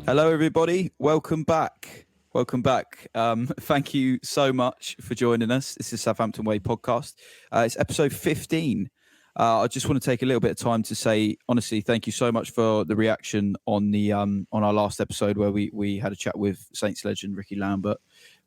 Hello, everybody. Welcome back. Thank you so much for joining us. This is Southampton Way podcast. It's episode 15. I just want to take a little bit of time to say, honestly, thank you so much for the reaction on the on our last episode where we had a chat with Saints legend Ricky Lambert.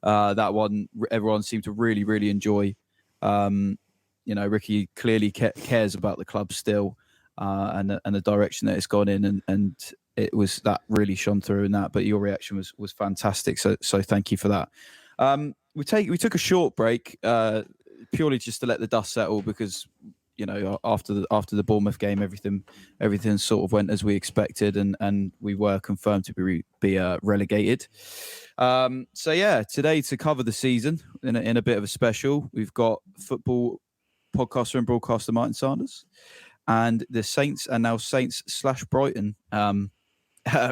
That one, everyone seemed to really enjoy. Ricky clearly cares about the club still, and the direction that it's gone in, and it was that really shone through in that. But your reaction was fantastic. So thank you for that. We took a short break purely just to let the dust settle because after the Bournemouth game, everything sort of went as we expected, and we were confirmed to be relegated. Today to cover the season in a bit of a special, we've got football podcaster and broadcaster Martin Sanders, and the Saints and now Saints/Brighton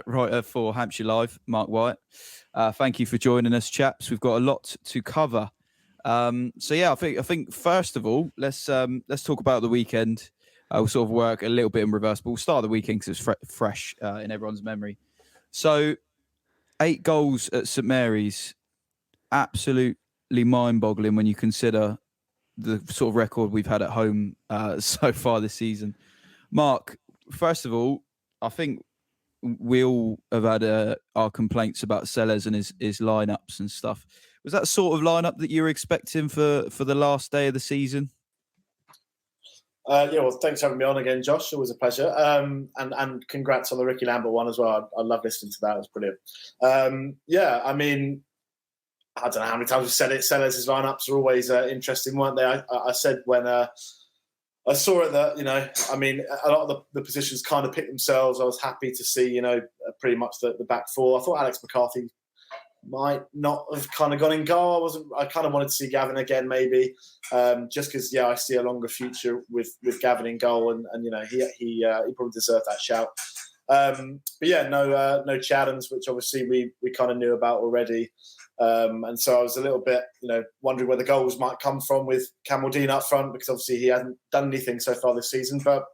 writer for Hampshire Live, Mark Wyatt. Thank you for joining us, chaps. We've got a lot to cover. I think first of all, let's talk about the weekend. We'll sort of work a little bit in reverse, but we'll start the weekend because it's fresh in everyone's memory. So, 8 goals at St Mary's, absolutely mind-boggling when you consider the sort of record we've had at home so far this season. Mark, first of all, I think we all have had our complaints about Sellers and his lineups and stuff. Was that sort of lineup that you were expecting for the last day of the season? Thanks for having me on again, Josh. Always a pleasure. And congrats on the Ricky Lambert one as well. I love listening to that. It was brilliant. I mean, I don't know how many times we've said it. Sellers' lineups are always interesting, weren't they? I said when I saw it that, a lot of the positions kind of picked themselves. I was happy to see, pretty much the back four. I thought Alex McCarthy might not have kind of gone in goal. I kind of wanted to see Gavin again, maybe, just because, I see a longer future with Gavin in goal, and he probably deserved that shout. No Chathams, which obviously we kind of knew about already. And so I was a little bit, wondering where the goals might come from with Campbell Dean up front, because obviously he hadn't done anything so far this season. But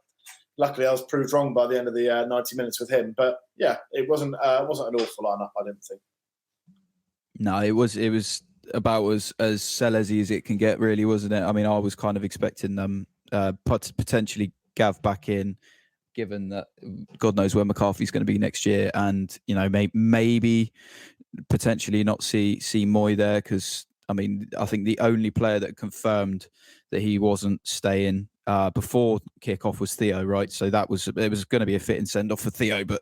luckily I was proved wrong by the end of the 90 minutes with him. But it wasn't an awful lineup, I didn't think. No, it was about as Sellers-y as it can get, really, wasn't it? I mean, I was kind of expecting them potentially Gav back in, given that God knows where McCarthy's going to be next year, and maybe potentially not see Moy there, because I think the only player that confirmed that he wasn't staying before kickoff was Theo, right? So it was going to be a fitting send off for Theo, but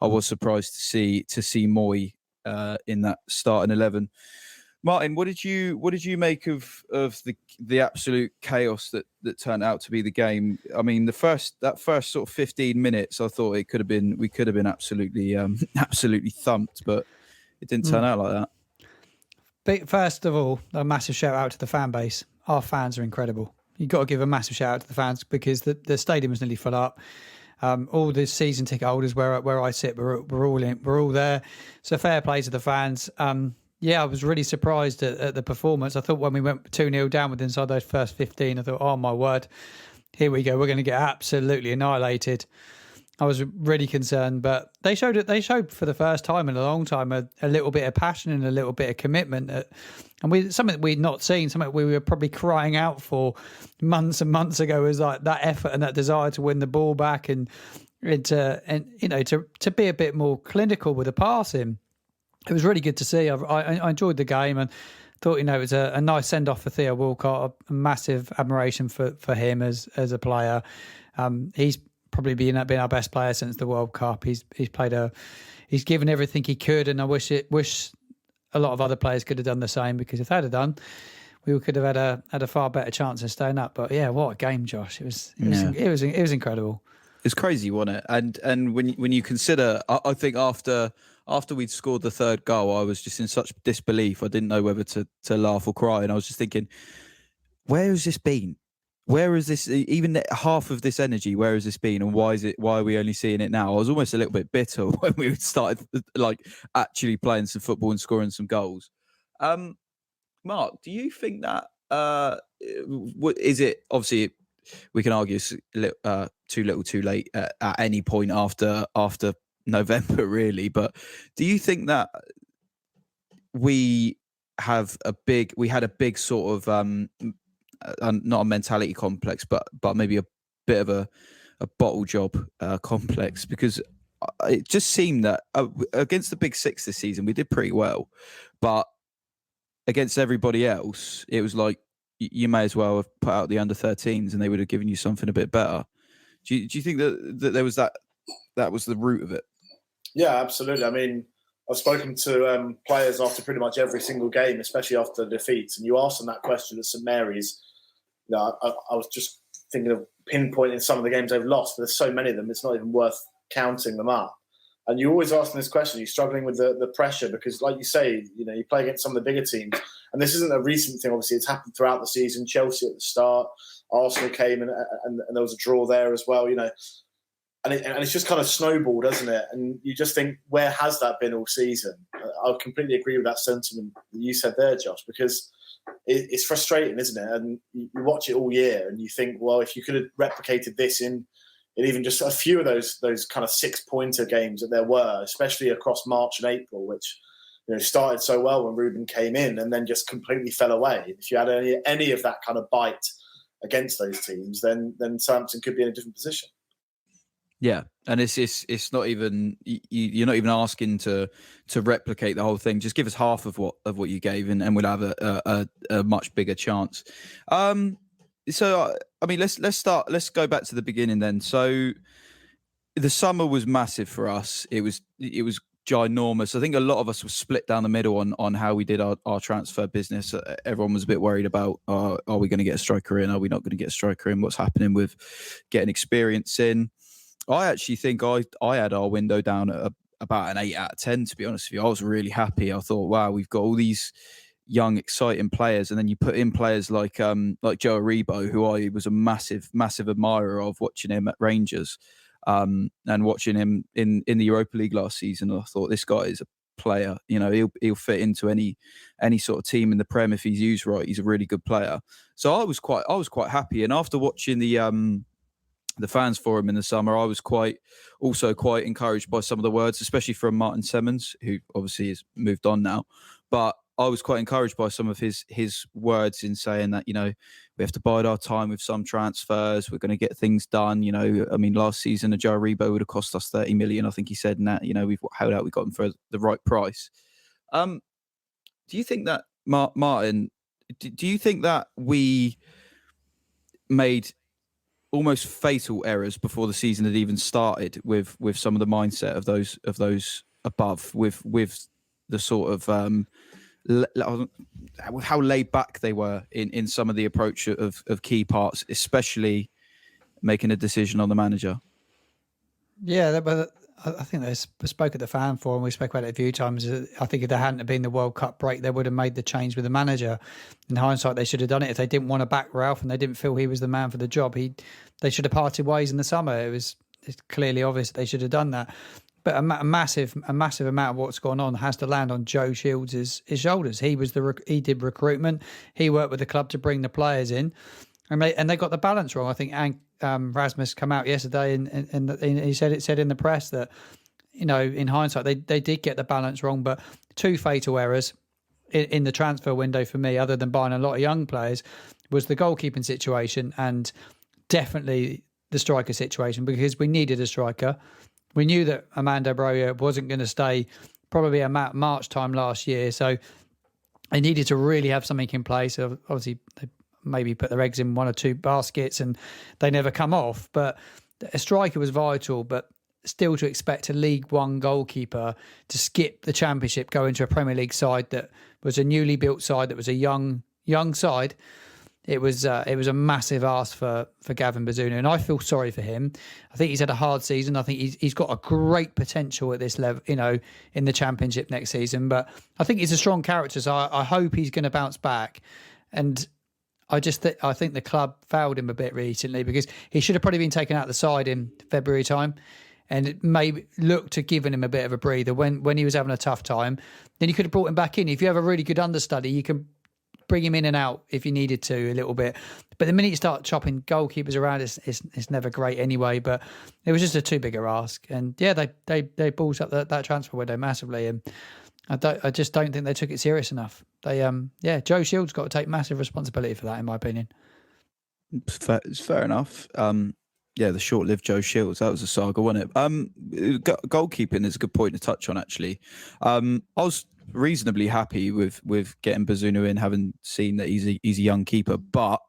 I was surprised to see Moy in that starting 11. Martin, what did you make of the absolute chaos that turned out to be the game? I mean, that first sort of 15 minutes, I thought we could have been absolutely thumped, but it didn't turn out like that. But first of all, a massive shout out to the fan base. Our fans are incredible. You've got to give a massive shout out to the fans, because the stadium was nearly full up. All the season ticket holders where I sit, we're all there. So fair play to the fans. I was really surprised at the performance. I thought when we went 2-0 down with inside those first 15, I thought, oh my word, here we go. We're going to get absolutely annihilated. I was really concerned, but they showed for the first time in a long time a little bit of passion and a little bit of commitment, and something we'd not seen, something we were probably crying out for months and months ago, was like that effort and that desire to win the ball back and to be a bit more clinical with the passing. It was really good to see. I enjoyed the game and thought it was a nice send off for Theo Walcott. A massive admiration for him as a player. He's probably been our best player since the World Cup. He's given everything he could, and I wish a lot of other players could have done the same, because if they'd have done, we could have had a far better chance of staying up. But what a game, Josh! It was incredible. It's crazy, wasn't it? And when you consider, I think after we'd scored the third goal, I was just in such disbelief. I didn't know whether to laugh or cry, and I was just thinking, where has this been? Where is this, even half of this energy, where has this been, and why are we only seeing it now? I was almost a little bit bitter when we started actually playing some football and scoring some goals. Mark, do you think that is it? Obviously, we can argue too little, too late at any point after November, really. But do you think that we had a big sort of not a mentality complex, but maybe a bit of a bottle job complex? Because it just seemed that against the big six this season we did pretty well, but against everybody else it was like you may as well have put out the under 13s and they would have given you something a bit better. Do you think that there was that was the root of it? Yeah, absolutely. I mean, I've spoken to players after pretty much every single game, especially after the defeats, and you ask them that question at St Mary's. I was just thinking of pinpointing some of the games they've lost, but there's so many of them, it's not even worth counting them up. And you always ask them this question, you're struggling with the pressure because, like you say, you play against some of the bigger teams. And this isn't a recent thing, obviously. It's happened throughout the season. Chelsea at the start, Arsenal came and there was a draw there as well, And it's just kind of snowballed, doesn't it? And you just think, where has that been all season? I completely agree with that sentiment that you said there, Josh, because it's frustrating, isn't it? And you watch it all year and you think, well, if you could have replicated this in even just a few of those kind of 6-pointer games that there were, especially across March and April, which started so well when Ruben came in and then just completely fell away. If you had any of that kind of bite against those teams, then Southampton could be in a different position. Yeah, and it's not even you're not even asking to replicate the whole thing. Just give us half of what you gave, and we'll have a much bigger chance. So I mean, let's go back to the beginning then. So the summer was massive for us. It was ginormous. I think a lot of us were split down the middle on how we did our transfer business. Everyone was a bit worried about, are we going to get a striker in? Are we not going to get a striker in? What's happening with getting experience in? I actually think I had our window down at about an 8 out of 10, to be honest with you. I was really happy. I thought, wow, we've got all these young, exciting players. And then you put in players like Joe Aribo, who I was a massive, massive admirer of, watching him at Rangers and watching him in the Europa League last season. I thought, this guy is a player. He'll fit into any sort of team in the Prem if he's used right. He's a really good player. So I was quite happy. And after watching the fans forum in the summer, I was quite encouraged by some of the words, especially from Martin Semmens, who obviously has moved on now. But I was quite encouraged by some of his words in saying that, we have to bide our time with some transfers. We're going to get things done. I mean, last season, a Joe Aribo would have cost us 30 million. I think he said, and that, we've held out, we got him for the right price. Do you think that, Martin, do you think that we made almost fatal errors before the season had even started with some of the mindset of those above, with the sort of with how laid back they were in some of the approach of key parts, especially making a decision on the manager? Yeah, but I think they spoke at the fan forum. We spoke about it a few times. I think if there hadn't been the World Cup break, they would have made the change with the manager. In hindsight, they should have done it. If they didn't want to back Ralph and they didn't feel he was the man for the job, they should have parted ways in the summer. It's clearly obvious they should have done that. But a massive amount of what's gone on has to land on Joe Shields' shoulders. He did recruitment. He worked with the club to bring the players in, and they got the balance wrong. I think Rasmus come out yesterday and he said in the press that, in hindsight they did get the balance wrong. But two fatal errors in the transfer window for me, other than buying a lot of young players, was the goalkeeping situation and definitely the striker situation, because we needed a striker. We knew that Armando Broja wasn't going to stay probably about March time last year, so they needed to really have something in place. So obviously, they maybe put their eggs in one or two baskets and they never come off. But a striker was vital, but still to expect a League One goalkeeper to skip the Championship, go into a Premier League side that was a newly built side, that was a young side. It was a massive ask for Gavin Bazunu, and I feel sorry for him. I think he's had a hard season. I think he's got a great potential at this level, in the Championship next season. But I think he's a strong character, so I hope he's going to bounce back. And I think the club failed him a bit recently, because he should have probably been taken out of the side in February time, and it may look to giving him a bit of a breather when he was having a tough time. Then you could have brought him back in. If you have a really good understudy, you can bring him in and out if you needed to a little bit. But the minute you start chopping goalkeepers around, it's never great anyway. But it was just a too big a ask. And yeah, they balls up that transfer window massively. And I just don't think they took it serious enough. Joe Shields got to take massive responsibility for that, in my opinion. It's fair enough. The short-lived Joe Shields, that was a saga, wasn't it? Goalkeeping is a good point to touch on, actually. I was reasonably happy with getting Bazunu in, having seen that he's a young keeper, but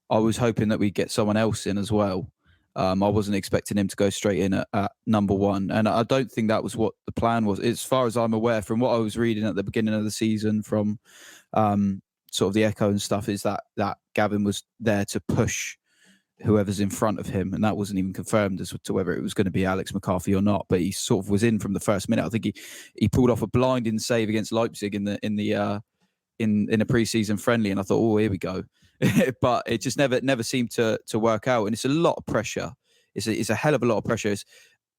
I was hoping that we'd get someone else in as well. I wasn't expecting him to go straight in at number one, and I don't think that was what the plan was. As far as I'm aware, from what I was reading at the beginning of the season, from sort of the echo and stuff, is that Gavin was there to push whoever's in front of him, and that wasn't even confirmed as to whether it was going to be Alex McCarthy or not. But he sort of was in from the first minute. I think he pulled off a blinding save against Leipzig in a pre-season friendly, and I thought, oh, here we go. But it just never seemed to work out, and it's a lot of pressure. It's a hell of a lot of pressure.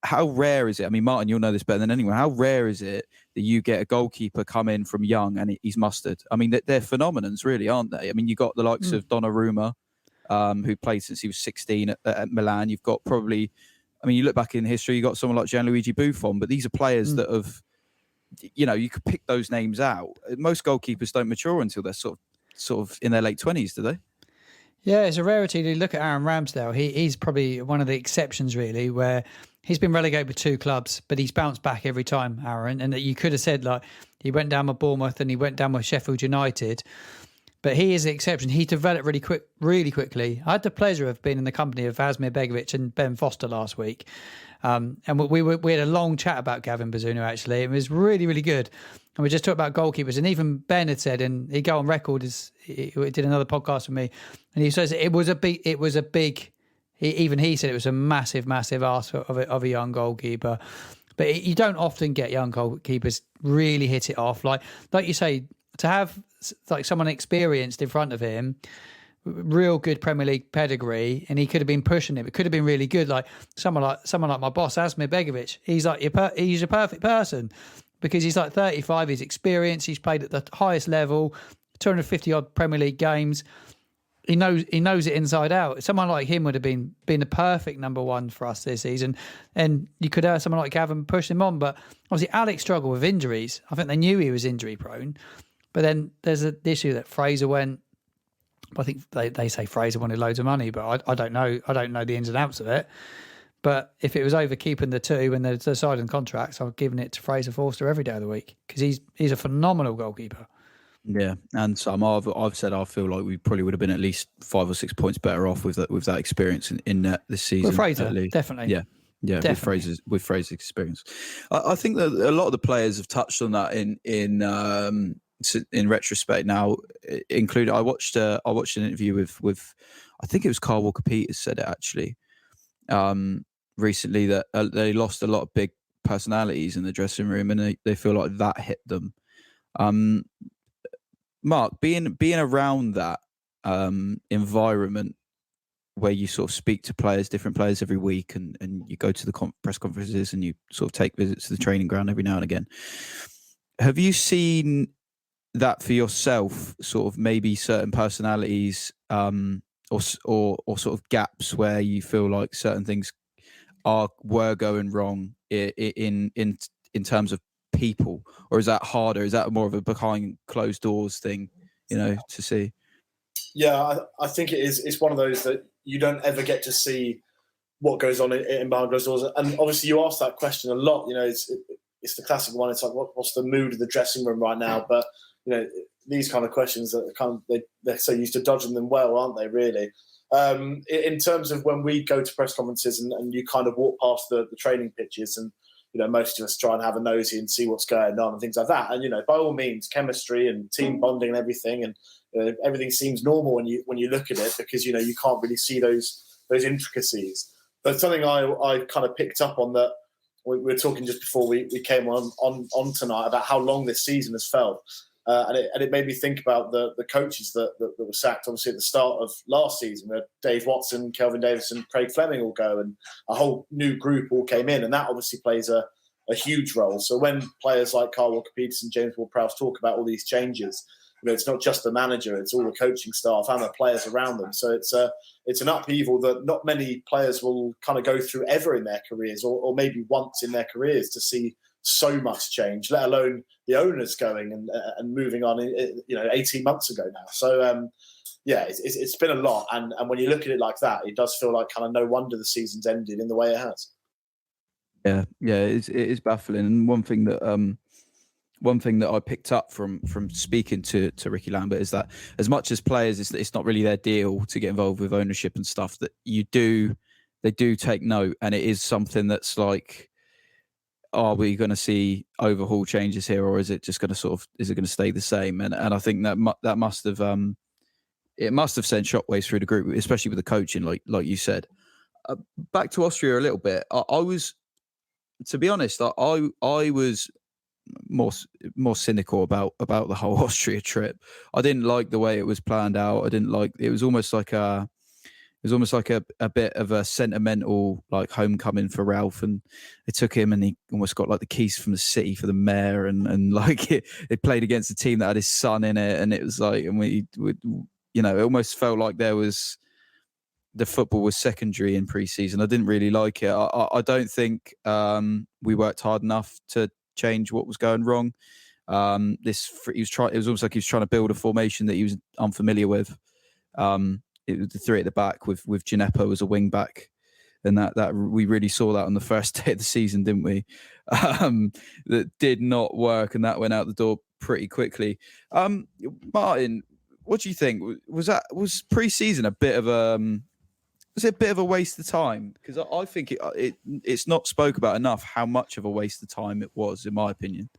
How rare is it? I mean, Martin, you'll know this better than anyone. How rare is it that you get a goalkeeper come in from young and he's mustard? I mean, they're phenomenons, really, aren't they? I mean, you got the likes of Donnarumma, who played since he was 16 at Milan. You've got probably, I mean, you look back in history, you got someone like Gianluigi Buffon, but these are players that have, you could pick those names out. Most goalkeepers don't mature until they're sort of in their late 20s, do they? Yeah, it's a rarity to look at Aaron Ramsdale. He's probably one of the exceptions, really, where he's been relegated with 2 clubs, but he's bounced back every time, Aaron. And that you could have said, like, he went down with Bournemouth and he went down with Sheffield United. But he is the exception. He developed really quickly. I had the pleasure of being in the company of Asmir Begovic and Ben Foster last week. And we had a long chat about Gavin Bazunu, actually. It was really, really good. And we just talked about goalkeepers. And even Ben had said, and he'd go on record, he did another podcast with me, and he says it was a big, even he said it was a massive ask of a young goalkeeper. But you don't often get young goalkeepers really hit it off. Like you say, to have like someone experienced in front of him, real good Premier League pedigree, and he could have been pushing it. It could have been really good. Like someone like my boss, Asmir Begovic. He's a perfect person because he's like 35. He's experienced. He's played at the highest level, 250 odd Premier League games. He knows it inside out. Someone like him would have been the perfect number one for us this season. And you could have someone like Gavin push him on. But obviously Alex struggled with injuries. I think they knew he was injury prone. But then there's the issue that Fraser went. I think they say Fraser wanted loads of money, but I don't know. I don't know the ins and outs of it. But if it was over keeping the 2 and they're deciding contracts, I've given it to Fraser Forster every day of the week because he's a phenomenal goalkeeper. Yeah, and Sam, I've said I feel like we probably would have been at least 5 or 6 points better off with that experience in this season. With Fraser, definitely. Yeah, definitely. With Fraser's experience, I think that a lot of the players have touched on that in retrospect now, including I watched an interview with I think it was Carl Walker-Peters said it actually recently that they lost a lot of big personalities in the dressing room and they feel like that hit them. Mark, being around that environment where you sort of speak to different players every week and you go to the press conferences and you sort of take visits to the training ground every now and again, have you seen that for yourself, sort of maybe certain personalities or sort of gaps where you feel like certain things were going wrong in terms of people, or is that harder? Is that more of a behind closed doors thing, to see? Yeah, I think it is. It's one of those that you don't ever get to see what goes on in behind closed doors. And obviously you ask that question a lot, it's the classic one. It's like, what's the mood of the dressing room right now? But, these kind of questions that they're so used to dodging them well, aren't they, really? In terms of when we go to press conferences and you kind of walk past the training pitches and, most of us try and have a nosy and see what's going on and things like that. And, by all means, chemistry and team bonding and everything. And everything seems normal when you look at it because, you can't really see those intricacies. But something I kind of picked up on that we were talking just before we came on tonight about how long this season has felt. And it made me think about the coaches that were sacked, obviously, at the start of last season, where Dave Watson, Kelvin Davis and Craig Fleming all go, and a whole new group all came in, and that obviously plays a huge role. So when players like Carl Walker-Peters and James Ward-Prowse talk about all these changes, it's not just the manager; it's all the coaching staff and the players around them. So it's an upheaval that not many players will kind of go through ever in their careers, or maybe once in their careers, to see so much change. Let alone the owners going and moving on. 18 months ago now. So it's been a lot. And when you look at it like that, it does feel like kind of no wonder the season's ended in the way it has. Yeah, it is baffling. And one thing that I picked up from speaking to Ricky Lambert is that as much as players, it's not really their deal to get involved with ownership and stuff, that they do take note, and it is something that's like, are we going to see overhaul changes here, or is it just going to is it going to stay the same? And I think that must have it must have sent shockwaves through the group, especially with the coaching, like you said. Back to Austria a little bit. I was, to be honest, I was more cynical about the whole Austria trip. I didn't like the way it was planned out. I didn't like, it was almost like a bit of a sentimental like homecoming for Ralph, and it took him, and he almost got like the keys from the city for the mayor, and like it played against a team that had his son in it, and it was like, and we it almost felt like the football was secondary in pre-season. I didn't really like it. I don't think we worked hard enough to change what was going wrong. It was almost like he was trying to build a formation that he was unfamiliar with. It was the three at the back with Gineppo as a wing back, and that we really saw that on the first day of the season, didn't we? That did not work, and that went out the door pretty quickly. Martin, what do you think? Was pre-season a bit of was it a bit of a waste of time? Because I think it's not spoke about enough how much of a waste of time it was, in my opinion.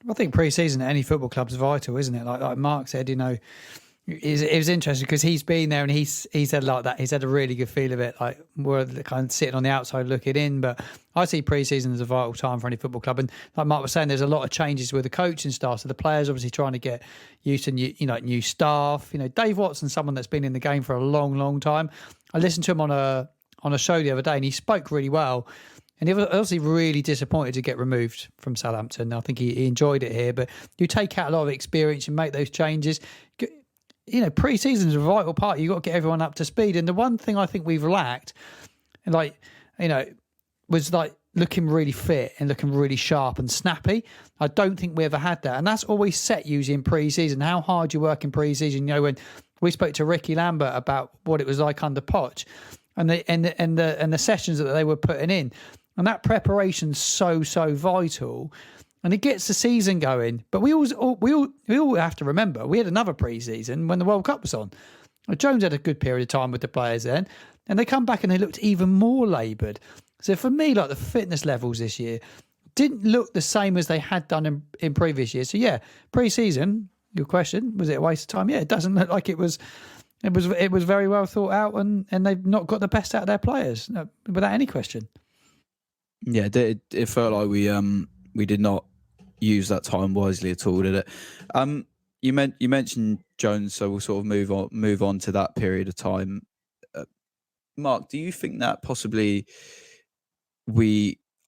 I think pre-season at any football club is vital, isn't it? Like Mark said, it was interesting because he's been there and he said like that. He's had a really good feel of it. Like we're kind of sitting on the outside looking in, but I see pre-season as a vital time for any football club. And like Mark was saying, there's a lot of changes with the coaching staff. So the players obviously trying to get used to new staff. Dave Watson's someone that's been in the game for a long, long time. I listened to him on a show the other day, and he spoke really well. And he was obviously really disappointed to get removed from Southampton. I think he enjoyed it here, but you take out a lot of experience and make those changes. Pre-season is a vital part. You've got to get everyone up to speed. And the one thing I think we've lacked, was like looking really fit and looking really sharp and snappy. I don't think we ever had that. And that's always set usually in pre-season, how hard you work in pre-season. When we spoke to Ricky Lambert about what it was like under Poch and the sessions that they were putting in. And that preparation's so vital. And it gets the season going. But we all have to remember, we had another pre-season when the World Cup was on. Jones had a good period of time with the players then. And they come back and they looked even more laboured. So for me, like the fitness levels this year didn't look the same as they had done in previous years. So yeah, pre-season, your question, was it a waste of time? Yeah, it doesn't look like it was. It was very well thought out, and they've not got the best out of their players, without any question. Yeah, it felt like we did not use that time wisely at all, did it? You mentioned Jones, so we'll sort of move on to that period of time. Mark, do you think that possibly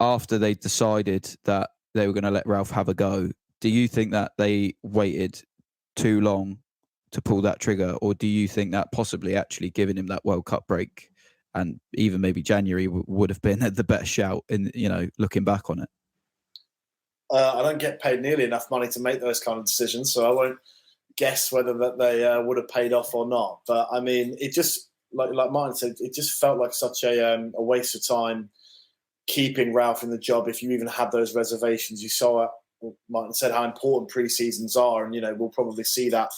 after they decided that they were going to let Ralph have a go, do you think that they waited too long to pull that trigger, or do you think that possibly actually giving him that World Cup break and even maybe January would have been the better shout in looking back on it? I don't get paid nearly enough money to make those kind of decisions, so I won't guess whether that they would have paid off or not. But I mean, it just like Martin said, it just felt like such a waste of time keeping Ralph in the job. If you even had those reservations, you saw Martin said how important pre-seasons are, and we'll probably see that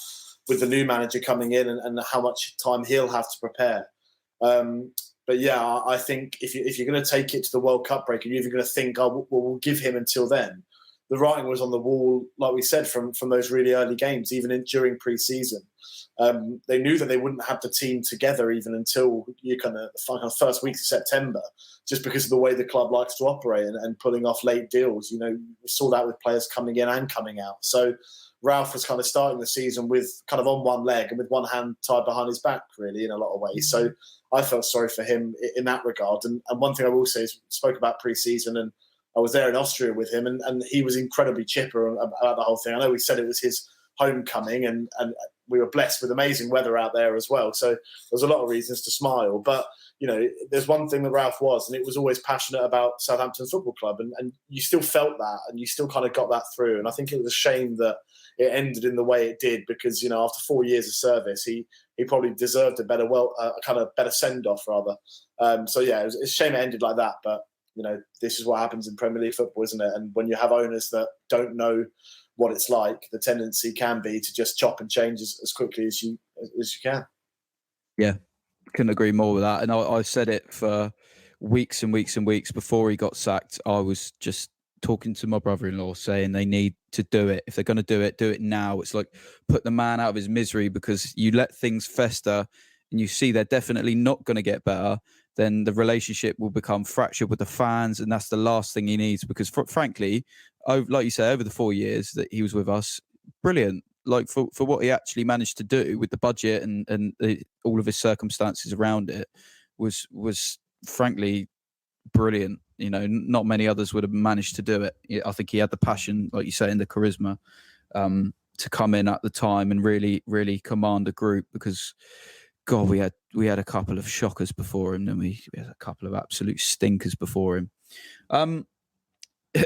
with the new manager coming in and how much time he'll have to prepare. But yeah, I think if you're going to take it to the World Cup break and you're even going to think, we'll give him until then, the writing was on the wall, like we said, from those really early games, even during pre-season. They knew that they wouldn't have the team together even until you kind of first week of September, just because of the way the club likes to operate and pulling off late deals. We saw that with players coming in and coming out. So Ralph was kind of starting the season with kind of on one leg and with one hand tied behind his back, really, in a lot of ways. So I felt sorry for him in that regard. And one thing I will say is, spoke about pre-season, and I was there in Austria with him, and he was incredibly chipper about the whole thing. I know we said it was his homecoming, and we were blessed with amazing weather out there as well. So there's a lot of reasons to smile. But, there's one thing that Ralph was, and it was always passionate about Southampton Football Club. And you still felt that, and you still kind of got that through. And I think it was a shame that it ended in the way it did, because, after 4 years of service, he probably deserved a better, kind of better send-off rather. So yeah, it's a shame it ended like that. But, this is what happens in Premier League football, isn't it? And when you have owners that don't know what it's like, the tendency can be to just chop and change as quickly as you can. Yeah, couldn't agree more with that. And I said it for weeks and weeks and weeks before he got sacked. I was just talking to my brother-in-law saying they need to do it. If they're going to do it now. It's like put the man out of his misery, because you let things fester and you see they're definitely not going to get better, then the relationship will become fractured with the fans, and that's the last thing he needs. Because frankly, like you say, over the 4 years that he was with us, brilliant. Like for what he actually managed to do with the budget and all of his circumstances around it was frankly brilliant. Not many others would have managed to do it. I think he had the passion, like you say, and the charisma to come in at the time and really, really command a group, because God, we had a couple of shockers before him, and we had a couple of absolute stinkers before him.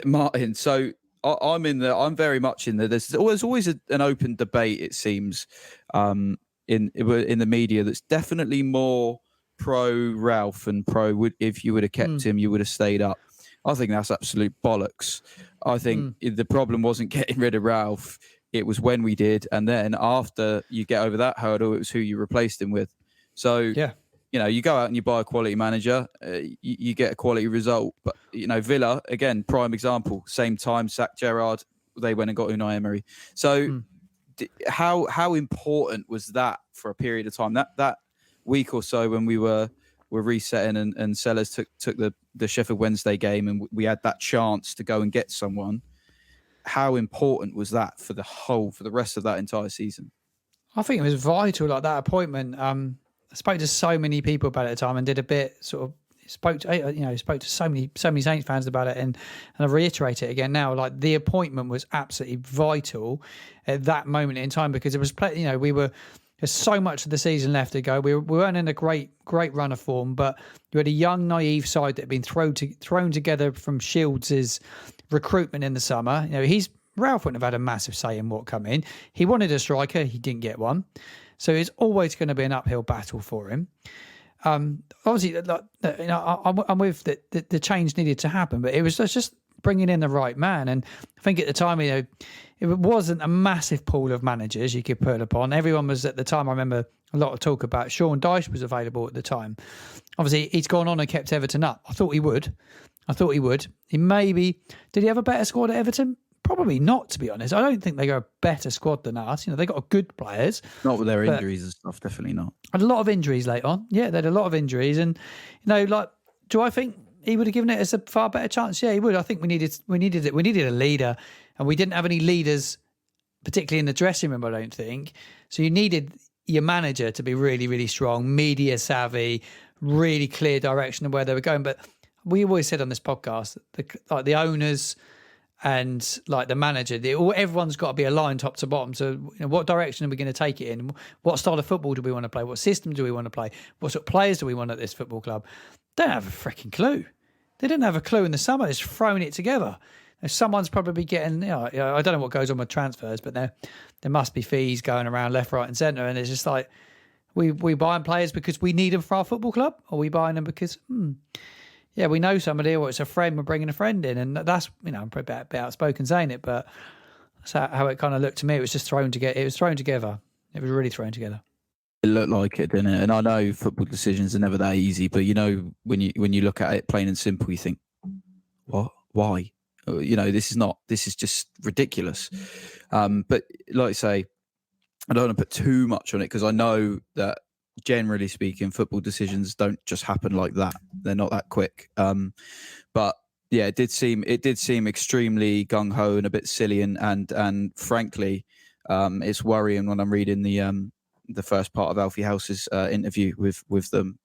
Martin, so I'm very much in there. There's always an open debate, it seems, in the media that's definitely more pro Ralph and pro if you would have kept him, you would have stayed up. I think that's absolute bollocks. I think the problem wasn't getting rid of Ralph. It was when we did. And then after you get over that hurdle, it was who you replaced him with. So, yeah, you go out and you buy a quality manager, you get a quality result. But, Villa, again, prime example, same time, sacked Gerrard, they went and got Unai Emery. So how important was that for a period of time? That week or so when we were resetting and Sellers took the Sheffield Wednesday game and we had that chance to go and get someone. How important was that for the rest of that entire season? I think it was vital, like that appointment. I spoke to so many people about it at the time and did a bit sort of spoke to so many Saints fans about it, and I reiterate it again now. Like, the appointment was absolutely vital at that moment in time, because it was there's so much of the season left to go. We weren't in a great run of form, but you had a young, naive side that had been thrown together from Shields' recruitment in the summer. Ralph wouldn't have had a massive say in what come in. He wanted a striker, he didn't get one, so it's always going to be an uphill battle for him. Obviously, I'm with that. The change needed to happen, but it was just bringing in the right man. And I think at the time, it wasn't a massive pool of managers you could put upon. Everyone was, at the time, I remember a lot of talk about Sean Dyche was available at the time. Obviously, he's gone on and kept Everton up. I thought he would. Did he have a better squad at Everton? Probably not, to be honest. I don't think they got a better squad than us. They got good players. Not with their injuries and stuff, definitely not. Had a lot of injuries late on. Yeah, they had a lot of injuries. And, do I think he would have given it a far better chance? Yeah, he would. I think we needed it. We needed a leader, and we didn't have any leaders, particularly in the dressing room, I don't think. So you needed your manager to be really, really strong, media savvy, really clear direction of where they were going. But we always said on this podcast, the owners and the manager, everyone's got to be aligned top to bottom. So what direction are we going to take it in? What style of football do we want to play? What system do we want to play? What sort of players do we want at this football club? They don't have a freaking clue. They didn't have a clue in the summer. Just throwing it together. Someone's probably getting, I don't know what goes on with transfers, but there must be fees going around left, right and centre. And it's just like, we buying players because we need them for our football club? Or we buying them because, we know somebody, or it's a friend, we're bringing a friend in. And that's, I'm a bit outspoken saying it, but that's how it kind of looked to me. It was just thrown together. It was thrown together. It was really thrown together. It looked like it, didn't it? And I know football decisions are never that easy, but when you look at it plain and simple, you think, what? Why? This is just ridiculous. But like I say, I don't want to put too much on it, because I know that generally speaking, football decisions don't just happen like that. They're not that quick. But yeah, it did seem extremely gung ho and a bit silly, and frankly, it's worrying when I'm reading the first part of Alfie House's interview with them,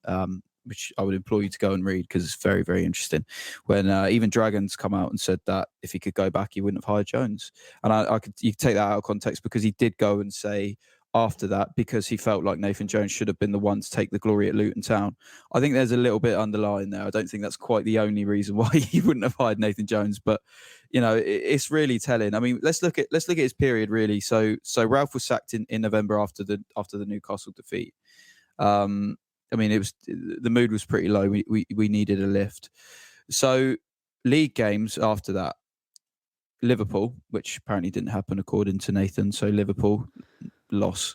which I would implore you to go and read because it's very, very interesting. When even Dragons come out and said that if he could go back, he wouldn't have hired Jones. And you could take that out of context because he did go and say after that, because he felt like Nathan Jones should have been the one to take the glory at Luton Town. I think there's a little bit underlying there. I don't think that's quite the only reason why he wouldn't have hired Nathan Jones, but it's really telling. I mean, let's look at his period really. So Ralph was sacked in November after the Newcastle defeat. I mean, the mood was pretty low. We needed a lift. So league games after that, Liverpool, which apparently didn't happen according to Nathan. So Liverpool loss.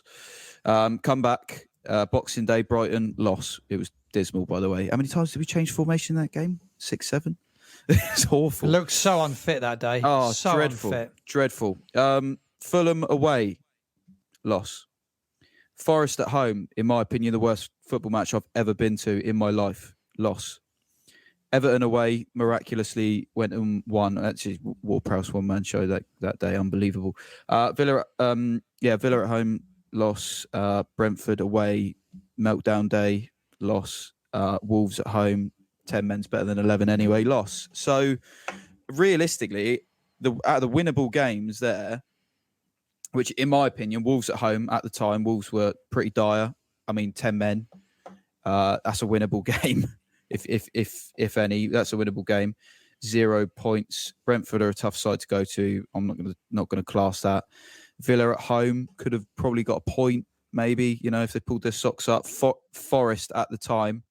Come back, Boxing Day, Brighton loss. It was dismal, by the way. How many times did we change formation in that game? 6, 7. It's awful. It looked so unfit that day. Oh, so dreadful, unfit. dreadful. Fulham away, loss. Forest at home, in my opinion, the worst football match I've ever been to in my life, loss. Everton away, miraculously went and won. Actually, Ward-Prowse one-man show that day, unbelievable. Villa at home, loss. Brentford away, meltdown day, loss. Wolves at home, 10 men's better than 11 anyway, loss. So realistically, out of the winnable games there, which in my opinion, Wolves at home at the time, Wolves were pretty dire. I mean, 10 men, that's a winnable game. If any, that's a winnable game. 0 points. Brentford are a tough side to go to. I'm not going to class that. Villa at home could have probably got a point, maybe. If they pulled their socks up. Forest at the time.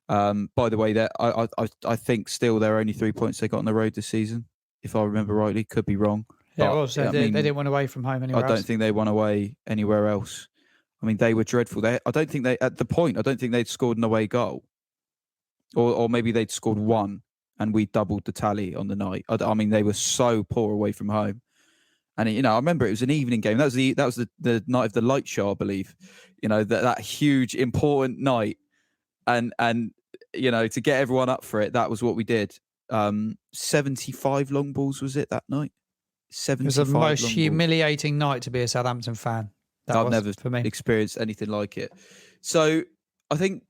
By the way, that I think still there are only 3 points they got on the road this season, if I remember rightly. Could be wrong. Yeah, well, so they didn't win away from home anywhere else. I don't think they won away anywhere else. I mean, they were dreadful. I don't think they'd scored an away goal. Or maybe they'd scored one and we doubled the tally on the night. I mean, they were so poor away from home. And, I remember it was an evening game. That was the night of the light show, I believe. That huge, important night. And to get everyone up for it, that was what we did. 75 long balls, was it, that night? 75. It was the most humiliating night to be a Southampton fan. I've never experienced anything like it. So I think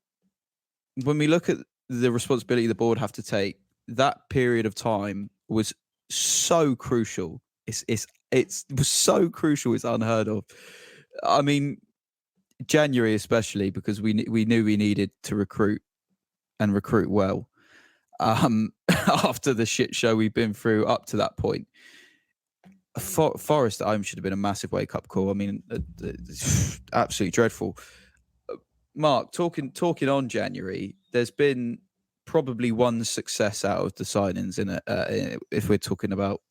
when we look at the responsibility the board have to take, that period of time was so crucial. It was so crucial. It's unheard of. I mean, January especially, because we knew we needed to recruit well. After the shit show we've been through up to that point, Forest at home should have been a massive wake up call. I mean, absolutely dreadful. Mark, talking on January, there's been probably one success out of the signings in it. If we're talking about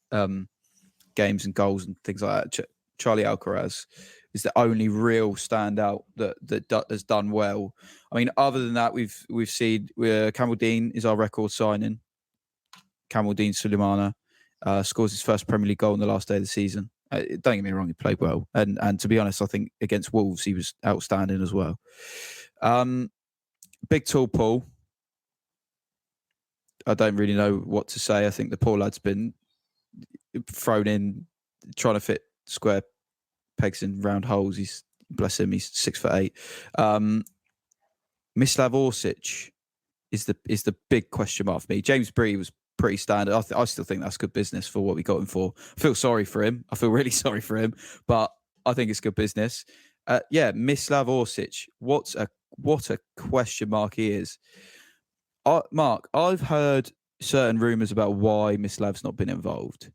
games and goals and things like that, Charlie Alcaraz is the only real standout that has done well. I mean, other than that, we've seen Campbell Dean is our record signing. Campbell Dean Sulemana scores his first Premier League goal on the last day of the season. Don't get me wrong, he played well, and to be honest, I think against Wolves he was outstanding as well. Big tall Paul. I don't really know what to say. I think the poor lad's been thrown in trying to fit square pegs in round holes. Bless him, he's 6'8". Mislav Orsic is the big question mark for me. James Bree was pretty standard. I still think that's good business for what we got him for. I feel sorry for him. I feel really sorry for him, but I think it's good business. Mislav Orsic. What a question mark he is. Mark, I've heard certain rumours about why Mislav's not been involved.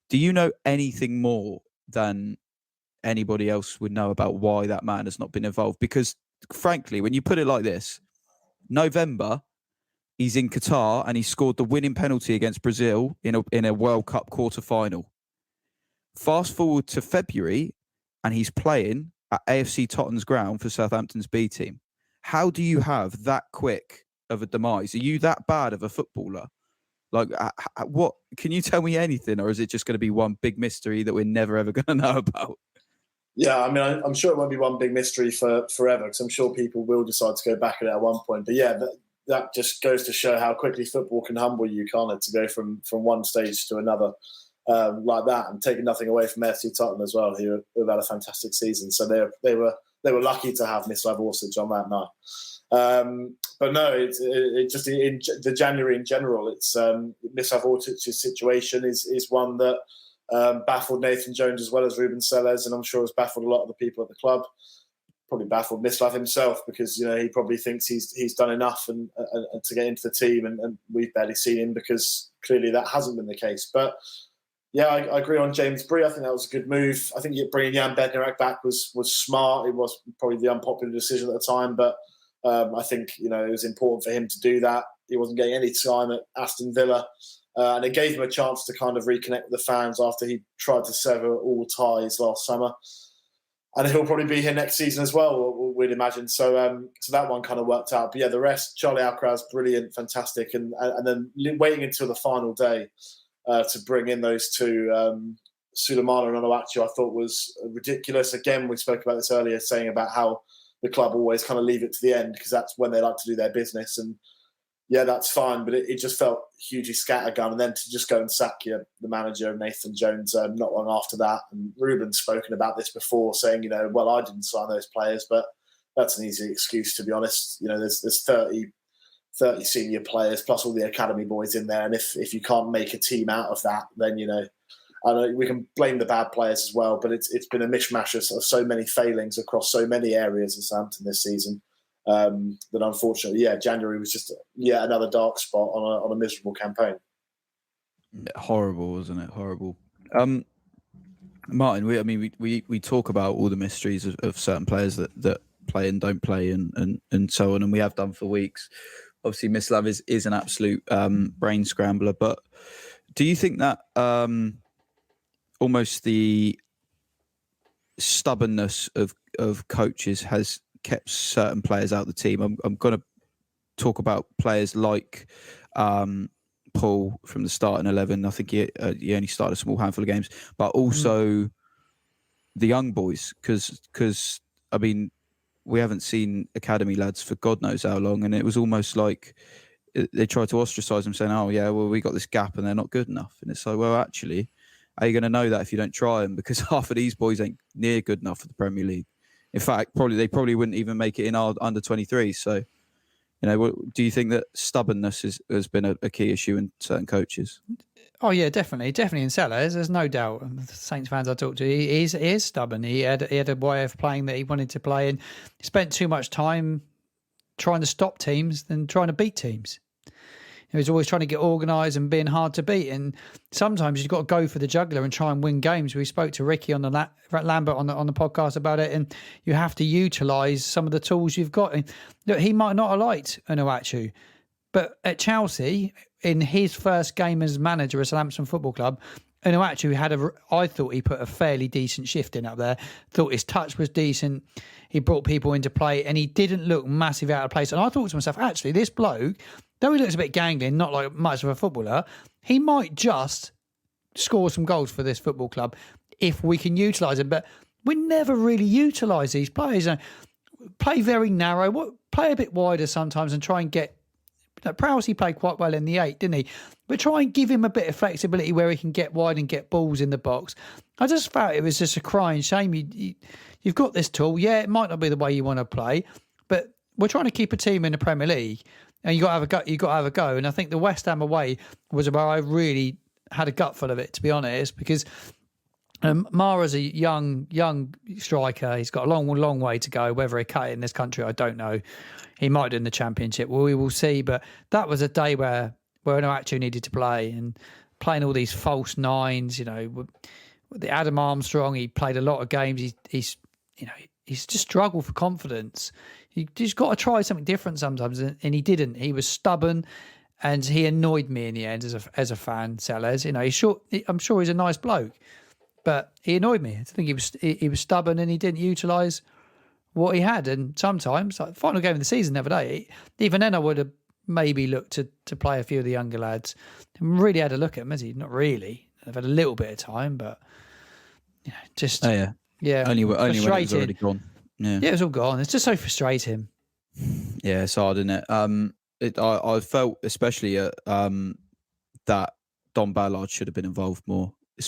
Do you know anything more than anybody else would know about why that man has not been involved? Because frankly, when you put it like this, November, he's in Qatar and he scored the winning penalty against Brazil in a World Cup quarter-final. Fast forward to February and he's playing at AFC Tottenham's ground for Southampton's B team. How do you have that quick of a demise? Are you that bad of a footballer? Like, what? Can you tell me anything, or is it just going to be one big mystery that we're never ever going to know about? Yeah, I mean, I'm sure it won't be one big mystery for forever, because I'm sure people will decide to go back at it at one point. But yeah, that just goes to show how quickly football can humble you, can't it? To go from one stage to another like that, and taking nothing away from AFC Tottenham as well, who have had a fantastic season. So they were they were lucky to have Mislav Orsic on that night. But no, it just in the January in general, it's Mislav Ortic's situation is one that baffled Nathan Jones as well as Ruben Selles, and I'm sure has baffled a lot of the people at the club. Probably baffled Mislav himself because he probably thinks he's done enough and to get into the team, and we've barely seen him because clearly that hasn't been the case. But yeah, I agree on James Bree. I think that was a good move. I think bringing Jan Bednarek back was smart. It was probably the unpopular decision at the time, but I think it was important for him to do that. He wasn't getting any time at Aston Villa, and it gave him a chance to kind of reconnect with the fans after he tried to sever all ties last summer. And he'll probably be here next season as well, we'd imagine. So that one kind of worked out. But yeah, the rest, Charlie Alcaraz, brilliant, fantastic. And then waiting until the final day to bring in those two, Sulemana and Onuachu, I thought was ridiculous. Again, we spoke about this earlier, saying about how the club always kind of leave it to the end because that's when they like to do their business. And yeah, that's fine, but it just felt hugely scattergun. And then to just go and sack the manager, Nathan Jones, not long after that. And Ruben's spoken about this before, saying, well, I didn't sign those players, but that's an easy excuse, to be honest. There's 30 senior players plus all the academy boys in there. And if you can't make a team out of that, then, I know we can blame the bad players as well, but it's been a mishmash of so many failings across so many areas of Southampton this season. That unfortunately, January was just another dark spot on a miserable campaign. Horrible, wasn't it? Horrible. Martin, we talk about all the mysteries of certain players that play and don't play and so on, and we have done for weeks. Obviously, Mislav is an absolute brain scrambler, but do you think that almost the stubbornness of coaches has kept certain players out of the team? I'm going to talk about players like Paul from the starting 11. I think he only started a small handful of games, but also the young boys, because we haven't seen academy lads for God knows how long, and it was almost like they tried to ostracise them, saying, "Oh yeah, well we got this gap and they're not good enough." And it's like, well, actually, are you going to know that if you don't try them? Because half of these boys ain't near good enough for the Premier League. In fact, they probably wouldn't even make it in our under 23. So, do you think that stubbornness has been a key issue in certain coaches? Oh yeah, definitely in Sellers. There's no doubt. The Saints fans I talked to, he is stubborn. He had a way of playing that he wanted to play, and he spent too much time trying to stop teams than trying to beat teams. He was always trying to get organised and being hard to beat. And sometimes you've got to go for the jugular and try and win games. We spoke to Ricky on the Lambert on the podcast about it, and you have to utilise some of the tools you've got. And look, he might not have liked Onuachu, but at Chelsea, in his first game as manager at Southampton Football Club, Onuachu I thought he put a fairly decent shift in up there. Thought his touch was decent. He brought people into play, and he didn't look massively out of place. And I thought to myself, actually, this bloke, though he looks a bit gangly, not like much of a footballer, he might just score some goals for this football club if we can utilise him. But we never really utilise these players. Play very narrow, play a bit wider sometimes, and try and get. Prowse, he played quite well in the 8, didn't he? But try and give him a bit of flexibility where he can get wide and get balls in the box. I just felt it was just a crying shame. You've got this tool. Yeah, it might not be the way you want to play, but we're trying to keep a team in the Premier League, and you got to have a go. You got to have a go. And I think the West Ham away was where I really had a gutful of it, to be honest, because Mara's a young striker. He's got a long way to go. Whether he cut it in this country, I don't know. He might do in the Championship. Well, we will see. But that was a day where Onuachu needed to play, and playing all these false nines. The Adam Armstrong. He played a lot of games. He's just struggled for confidence. He's got to try something different sometimes, and he didn't. He was stubborn, and he annoyed me in the end as a fan. Sellers, I'm sure he's a nice bloke, but he annoyed me. I think he was stubborn, and he didn't utilise what he had. And sometimes, like the final game of the season the other day, even then I would have maybe looked to play a few of the younger lads. Really had a look at him, has he? Not really. They've had a little bit of time, but just only when it was already gone. Yeah, it was all gone. It's just so frustrating. Yeah, it's hard, isn't it? I felt especially that Don Ballard should have been involved more. He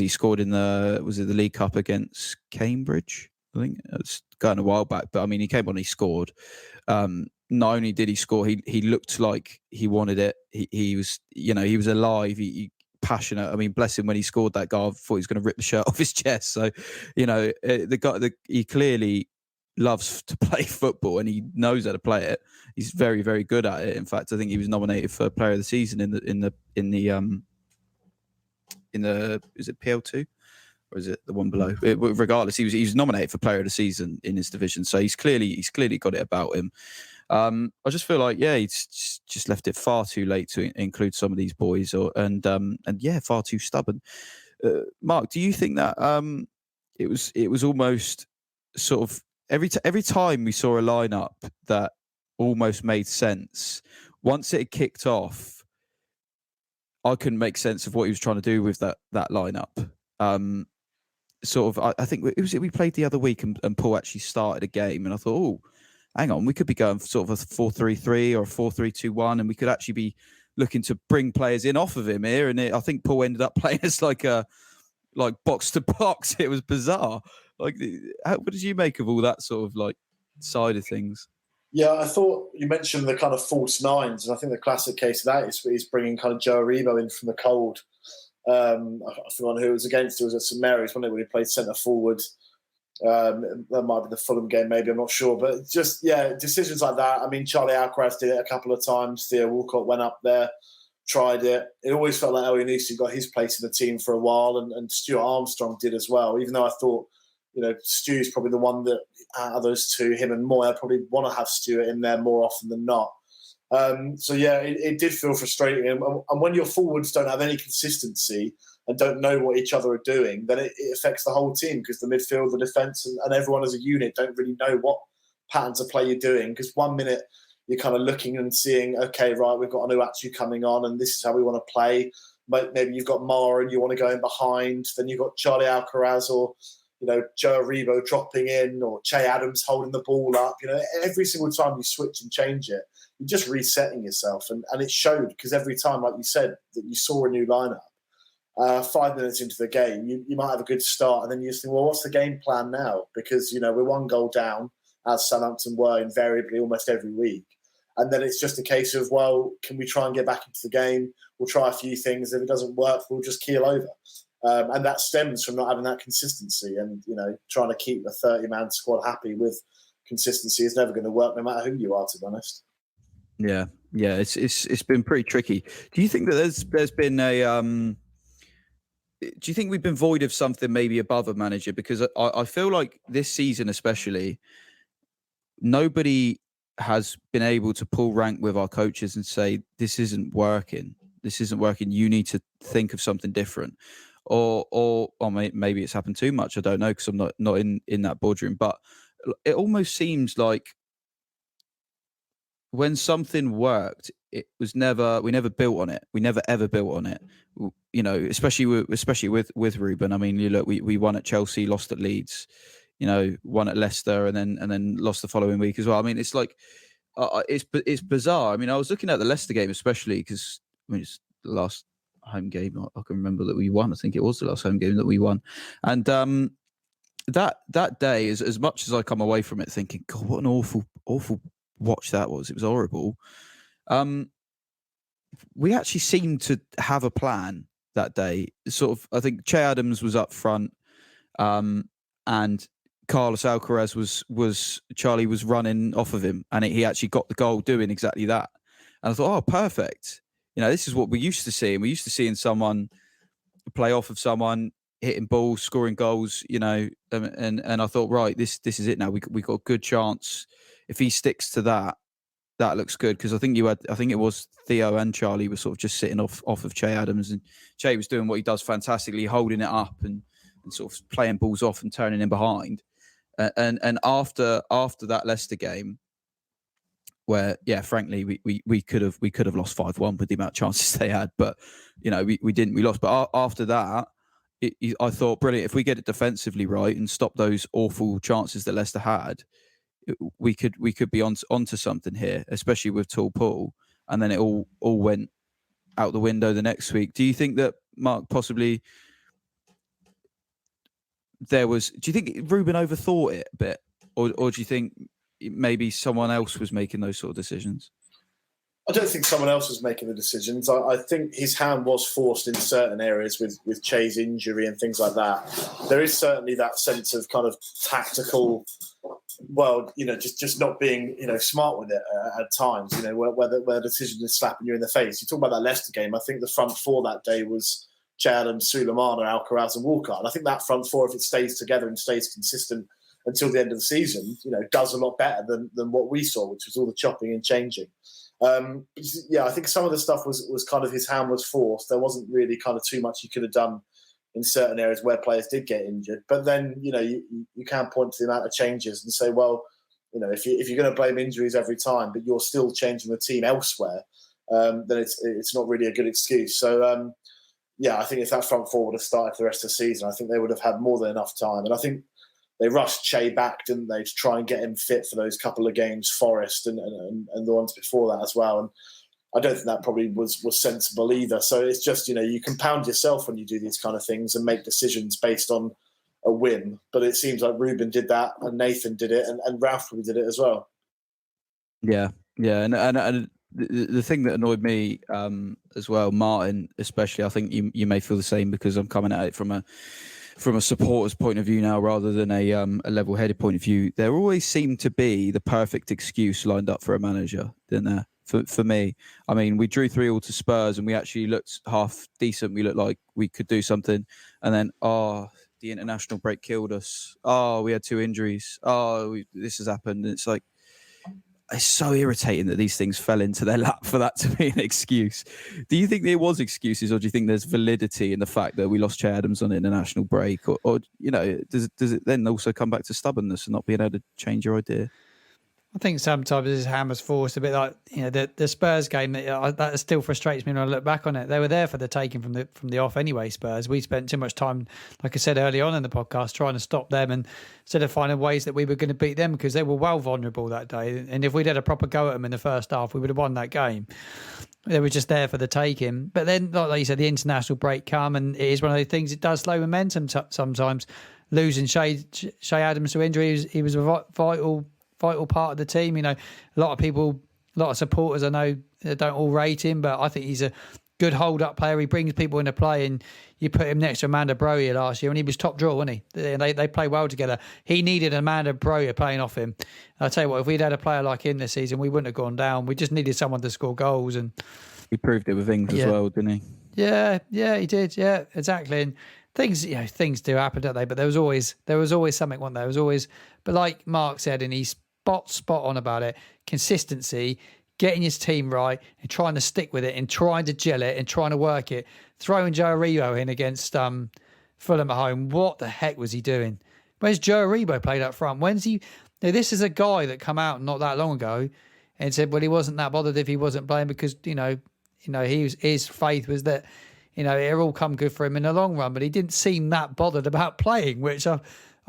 scored in the League Cup against Cambridge I think it's going a while back, but I mean, he came on, he scored. Not only did he score, he looked like he wanted it. He was, he was alive. He passionate. I mean, bless him, when he scored that goal, I thought he was going to rip the shirt off his chest. So, the guy, he clearly loves to play football and he knows how to play it. He's very, very good at it. In fact, I think he was nominated for Player of the Season in the is it PL2 or is it the one below? Regardless, he was nominated for Player of the Season in his division. So he's clearly got it about him. I just feel like, he's just left it far too late to include some of these boys, and far too stubborn. Mark, do you think that it was almost sort of every time we saw a lineup that almost made sense, once it had kicked off, I couldn't make sense of what he was trying to do with that lineup. I think we played the other week and Paul actually started a game, and I thought, oh, hang on, we could be going for sort of a 4-3-3 or a 4-3-2-1, and we could actually be looking to bring players in off of him here. And I think Paul ended up playing as like box to box. It was bizarre. What did you make of all that sort of side of things? Yeah, I thought you mentioned the kind of false nines, and I think the classic case of that is bringing kind of Joe Aribo in from the cold. I forgot who it was against. It was at St Mary's, wasn't it, when he played centre forward. That might be the Fulham game, maybe, I'm not sure. But just, decisions like that. I mean, Charlie Alcaraz did it a couple of times. Theo Walcott went up there, tried it. It always felt like Elyounoussi got his place in the team for a while, and Stuart Armstrong did as well, even though I thought, Stu's probably the one that, out of those two, him and Moya, probably want to have Stuart in there more often than not. It did feel frustrating. And when your forwards don't have any consistency and don't know what each other are doing, then it affects the whole team, because the midfield, the defence, and everyone as a unit don't really know what patterns of play you're doing. Because 1 minute you're kind of looking and seeing, okay, right, we've got Onuachu coming on and this is how we want to play. Maybe you've got Mara and you want to go in behind. Then you've got Charlie Alcaraz or Joe Aribo dropping in, or Che Adams holding the ball up. Every single time you switch and change it, you're just resetting yourself. And it showed, because every time, like you said, that you saw a new lineup, 5 minutes into the game, you might have a good start, and then you just think, well, what's the game plan now? Because, we're 1 goal down, as Southampton were invariably almost every week. And then it's just a case of, well, can we try and get back into the game? We'll try a few things. If it doesn't work, we'll just keel over. And that stems from not having that consistency, and trying to keep a 30-man squad happy with consistency is never going to work, no matter who you are, to be honest. Yeah, it's been pretty tricky. Do you think that there's been a do you think we've been void of something maybe above a manager? Because I feel like this season especially, nobody has been able to pull rank with our coaches and say, this isn't working. You need to think of something different. Or maybe it's happened too much. I don't know, because I'm not in that boardroom. But it almost seems like when something worked, we never built on it. We never ever built on it. Especially with Ruben. I mean, you look, we won at Chelsea, lost at Leeds, won at Leicester, and then lost the following week as well. I mean, it's like it's bizarre. I mean, I was looking at the Leicester game especially because it's the last home game I can remember that we won. I think it was the last home game that we won, and that day, as much as I come away from it thinking, God, what an awful watch that was. It was horrible. We actually seemed to have a plan that day. Sort of, I think Che Adams was up front, and Carlos Alcaraz Charlie was running off of him, and he actually got the goal doing exactly that. And I thought, oh, perfect. This is what we used to see. And we used to seeing someone play off of someone, hitting balls, scoring goals, and I thought, right, this is it now. We got a good chance. If he sticks to that looks good. Because I think it was Theo and Charlie were sort of just sitting off of Che Adams, and Che was doing what he does fantastically, holding it up and sort of playing balls off and turning in behind. And after that Leicester game, where frankly we could have lost 5-1 with the amount of chances they had, but we didn't. We lost. But after that, I thought, brilliant. If we get it defensively right and stop those awful chances that Leicester had, we could be onto something here, especially with Tall Paul. And then it all went out the window the next week. Do you think that, Mark, possibly there was. Do you think Ruben overthought it a bit, or do you think maybe someone else was making those sort of decisions? I don't think someone else was making the decisions. I think his hand was forced in certain areas with Che's injury and things like that. There is certainly that sense of kind of tactical, well, just not being, smart with it at times, where the decision is slapping you in the face. You talk about that Leicester game. I think the front four that day was Che Adams, Sulemana, Alcaraz and Walcott. And I think that front four, if it stays together and stays consistent until the end of the season, does a lot better than what we saw, which was all the chopping and changing. I think some of the stuff was kind of his hand was forced. There wasn't really kind of too much he could have done in certain areas where players did get injured. But then, you can point to the amount of changes and say, well, if you're going to blame injuries every time, but you're still changing the team elsewhere, then it's not really a good excuse. So, I think if that front four would have started for the rest of the season, I think they would have had more than enough time. And I think they rushed Che back, didn't they, to try and get him fit for those couple of games, Forest and the ones before that as well. And I don't think that probably was sensible either. So it's just, you compound yourself when you do these kind of things and make decisions based on a whim. But it seems like Ruben did that and Nathan did it and Ralph probably did it as well. Yeah. And the thing that annoyed me as well, Martin especially, I think you may feel the same because I'm coming at it from a supporter's point of view now rather than a level-headed point of view. There always seemed to be the perfect excuse lined up for a manager, didn't there? For me, I mean, we drew 3-3 to Spurs and we actually looked half decent. We looked like we could do something. And then, the international break killed us. We had 2 injuries. This has happened. And it's like, it's so irritating that these things fell into their lap for that to be an excuse. Do you think there was excuses, or do you think there's validity in the fact that we lost Che Adams on international break, or does it then also come back to stubbornness and not being able to change your idea? I think sometimes his hand was forced a bit, like the Spurs game. That still frustrates me when I look back on it. They were there for the taking from the off anyway. Spurs. We spent too much time, like I said early on in the podcast, trying to stop them and instead of finding ways that we were going to beat them because they were well vulnerable that day. And if we'd had a proper go at them in the first half, we would have won that game. They were just there for the taking. But then, like you said, the international break come and it is one of those things. It does slow momentum sometimes. Losing Che Adams to injury, he was a vital part of the team. A lot of supporters I know don't all rate him, but I think he's a good hold-up player. He brings people into play, and you put him next to Amanda Broja last year, and he was top draw, wasn't he? They play well together. He needed Amanda Broja playing off him. I'll tell you what, if we'd had a player like him this season, we wouldn't have gone down. We just needed someone to score goals, and he proved it with Ings as well, didn't he? Yeah, he did. Yeah, exactly. And things do happen, don't they? But there was always something, wasn't there? There was always, but like Mark said, and he's spot on about it, consistency, getting his team right and trying to stick with it and trying to gel it and trying to work it. Throwing Joe Aribo in against Fulham at home, what the heck was he doing? Where's Joe Aribo played up front? When's he? Now, this is a guy that come out not that long ago and said, well, he wasn't that bothered if he wasn't playing because his faith was that it'll all come good for him in the long run, but he didn't seem that bothered about playing, which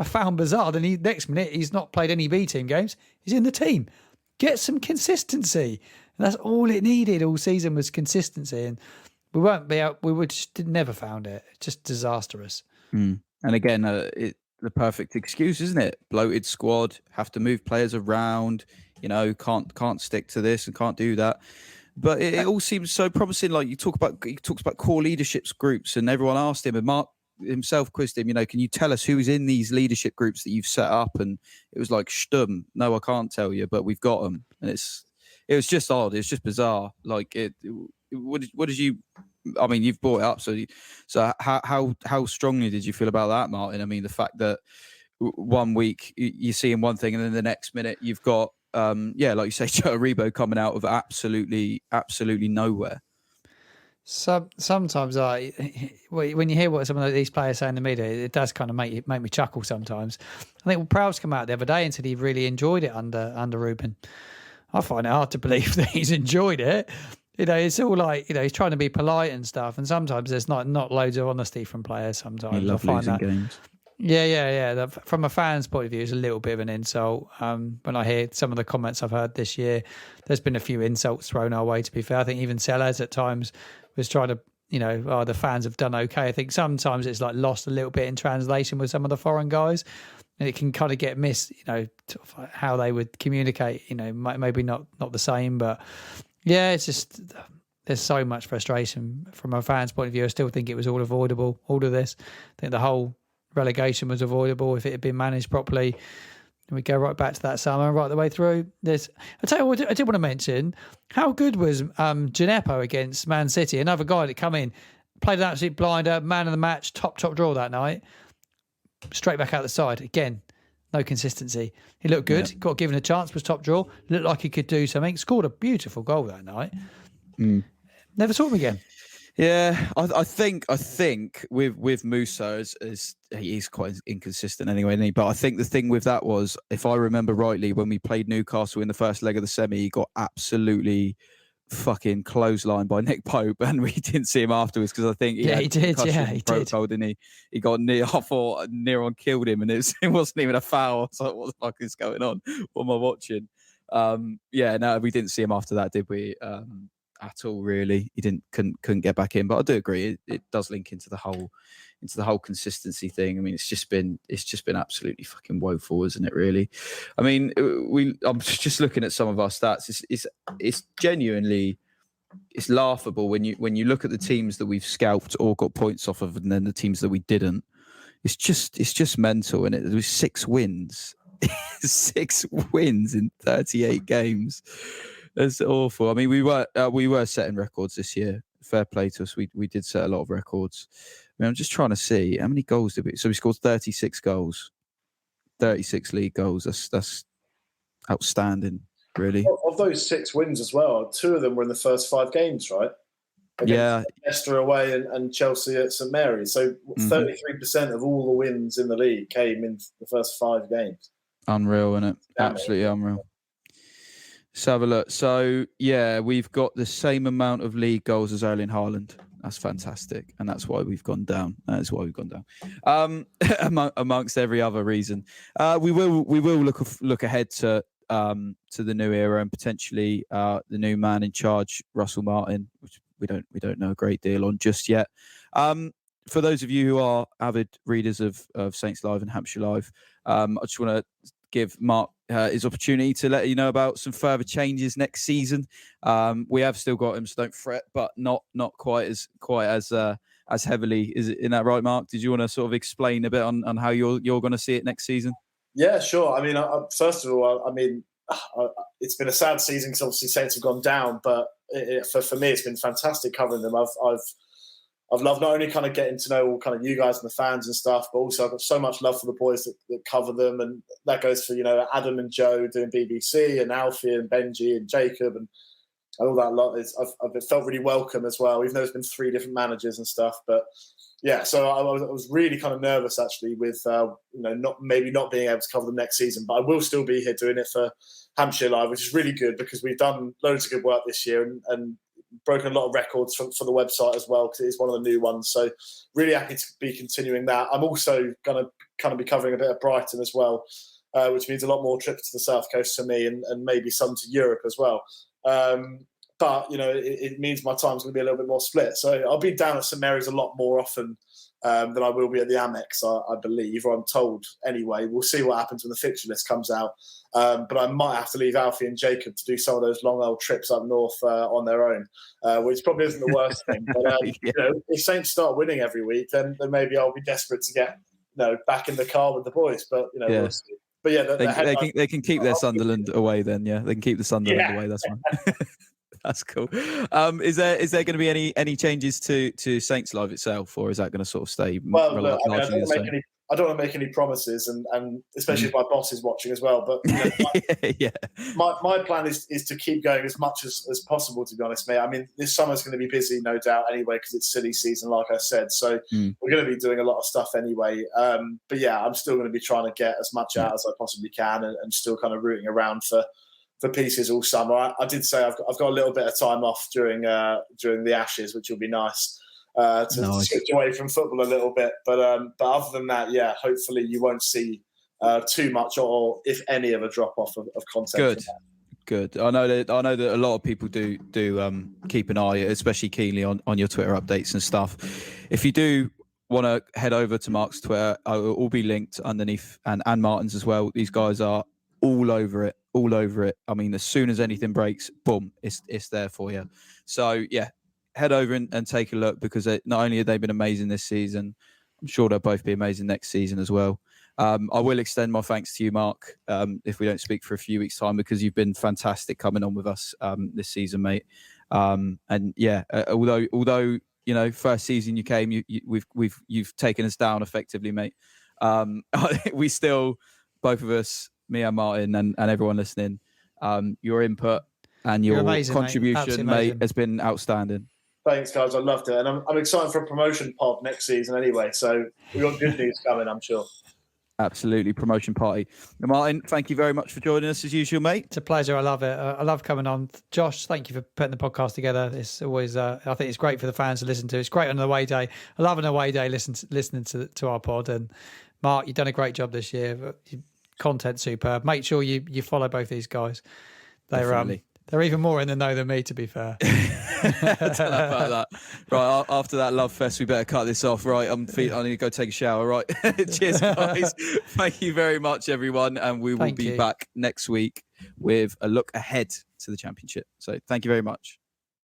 I found bizarre. Then next minute, he's not played any B team games. He's in the team. Get some consistency. And that's all it needed all season was consistency. And we won't be out. We would just never found it. It's just disastrous. And again, the perfect excuse, isn't it? Bloated squad, have to move players around. Can't stick to this and can't do that. But it all seems so promising. Like he talks about core leaderships groups, and everyone asked him, and Mark himself quizzed him, can you tell us who's in these leadership groups that you've set up? And it was like, stum, no, I can't tell you, but we've got them. And it was just odd. It's just bizarre. Like what did you, I mean, you've brought it up. So how strongly did you feel about that, Martin? I mean, the fact that 1 week you're seeing one thing and then the next minute you've got, like you say, Joe Aribo coming out of absolutely nowhere. Sometimes when you hear what some of these players say in the media, it does kind of make me chuckle sometimes. I think Prowse came out the other day and said he really enjoyed it under Ruben. I find it hard to believe that he's enjoyed it. It's all like, he's trying to be polite and stuff, and sometimes there's not loads of honesty from players sometimes. He loves losing games. Yeah. From a fan's point of view, it's a little bit of an insult. When I hear some of the comments I've heard this year, there's been a few insults thrown our way, to be fair. I think even Sellers at times was trying to the fans have done okay. I think sometimes it's like lost a little bit in translation with some of the foreign guys, and it can kind of get missed, how they would communicate, maybe not the same, but yeah, it's just, there's so much frustration from a fan's point of view. I still think it was all avoidable, all of this. I think the whole relegation was avoidable if it had been managed properly. And we go right back to that summer, right the way through. I tell you what, I did want to mention, how good was Gineppo against Man City? Another guy that come in, played an absolute blinder, man of the match, top draw that night. Straight back out the side. Again, no consistency. He looked good, got given a chance, was top draw, looked like he could do something, scored a beautiful goal that night. Never saw him again. Yeah, I think with Musa, he's quite inconsistent anyway, isn't he? But I think the thing with that was, if I remember rightly, when we played Newcastle in the first leg of the semi, he got absolutely fucking clotheslined by Nick Pope, and we didn't see him afterwards because I think he did. Didn't he? He got near on killed him, and it wasn't even a foul. I was like, what the fuck is going on? What am I watching? No, we didn't see him after that, did we? At all, really. He couldn't get back in. But I do agree, it does link into the whole consistency thing. I mean, it's just been absolutely fucking woeful, isn't it? Really. I mean, I'm just looking at some of our stats. It's genuinely, it's laughable when you look at the teams that we've scalped or got points off of, and then the teams that we didn't. It's just mental, and it was 6 wins, 6 wins in 38 games. It's awful. I mean, we were setting records this year. Fair play to us. We did set a lot of records. I mean, I'm just trying to see how many goals did we. So we scored 36 goals, 36 league goals. That's outstanding, really. Of those 6 wins as well, 2 of them were in the first 5 games, right? Against Leicester away and Chelsea at St Mary's. So 33% of all the wins in the league came in the first 5 games. Unreal, isn't it? Absolutely unreal. Let's have a look. So, we've got the same amount of league goals as Erling Haaland. That's fantastic. And that's why we've gone down. Amongst every other reason. We will look ahead to the new era and potentially the new man in charge, Russell Martin, which we don't know a great deal on just yet. For those of you who are avid readers of Saints Live and Hampshire Live, I just want to give Mark his opportunity to let you know about some further changes next season. We have still got him, so don't fret, but not quite as heavily. Is it, in that right, Mark? Did you want to sort of explain a bit on how you're going to see it next season? Yeah, sure. I mean, first of all, it's been a sad season because obviously Saints have gone down, but for me, it's been fantastic covering them. I've loved not only kind of getting to know all kind of you guys and the fans and stuff, but also I've got so much love for the boys that cover them. And that goes for, Adam and Joe doing BBC, and Alfie and Benji and Jacob and all that lot. I've felt really welcome as well, even though there's been 3 different managers and stuff. But yeah, so I was really kind of nervous actually with, not being able to cover them next season, but I will still be here doing it for Hampshire Live, which is really good because we've done loads of good work this year and broken a lot of records for the website as well, because it is one of the new ones. So really happy to be continuing that. I'm also going to kind of be covering a bit of Brighton as well, which means a lot more trips to the South Coast for me and maybe some to Europe as well. But, it means my time's going to be a little bit more split. So I'll be down at St Mary's a lot more often than I will be at the Amex, I believe, or I'm told anyway. We'll see what happens when the fixture list comes out. But I might have to leave Alfie and Jacob to do some of those long old trips up north on their own, which probably isn't the worst thing. But if Saints start winning every week, then maybe I'll be desperate to get back in the car with the boys. But we'll see. But yeah, they can keep their Sunderland away then. Yeah, they can keep the Sunderland away. That's fine. That's cool. Is there going to be any changes to Saints Live itself, or is that going to sort of stay? Well, look, I don't want to make any promises, and especially if my boss is watching as well. But my plan is to keep going as much as possible. To be honest, mate. I mean, this summer's going to be busy, no doubt, anyway, because it's silly season, like I said. So we're going to be doing a lot of stuff anyway. But yeah, I'm still going to be trying to get as much out as I possibly can, and still kind of rooting around for pieces all summer. I did say I've got a little bit of time off during the Ashes, which will be nice. To switch away from football a little bit, but other than that, hopefully you won't see too much or if any of a drop off of content. Good. I know that a lot of people do keep an eye, especially keenly on your Twitter updates and stuff. If you do want to head over to Mark's Twitter, it will all be linked underneath, and Martin's as well. These guys are all over it. I mean, as soon as anything breaks, boom, it's there for you. So yeah, head over and take a look, because not only have they been amazing this season, I'm sure they'll both be amazing next season as well. I will extend my thanks to you, Mark, if we don't speak for a few weeks' time, because you've been fantastic coming on with us this season, mate. And yeah, although first season you came, you've taken us down effectively, mate. We still, both of us, me and Martin, and everyone listening, your input and your amazing, contribution, mate, has been outstanding. Thanks, guys. I loved it, and I'm excited for a promotion pod next season anyway. So we've got good news coming, I'm sure. Absolutely, promotion party. Martin, thank you very much for joining us as usual, mate. It's a pleasure. I love it. I love coming on. Josh, thank you for putting the podcast together. It's always, I think it's great for the fans to listen to. It's great on an away day. I love an away day listening to our pod. And Mark, you've done a great job this year. Content superb. Make sure you follow both these guys. They're even more in the know than me, to be fair. About that. Right, after that love fest, we better cut this off. Right, I need to go take a shower. Right, cheers, guys. Thank you very much, everyone, and we will be back next week with a look ahead to the championship. So, thank you very much.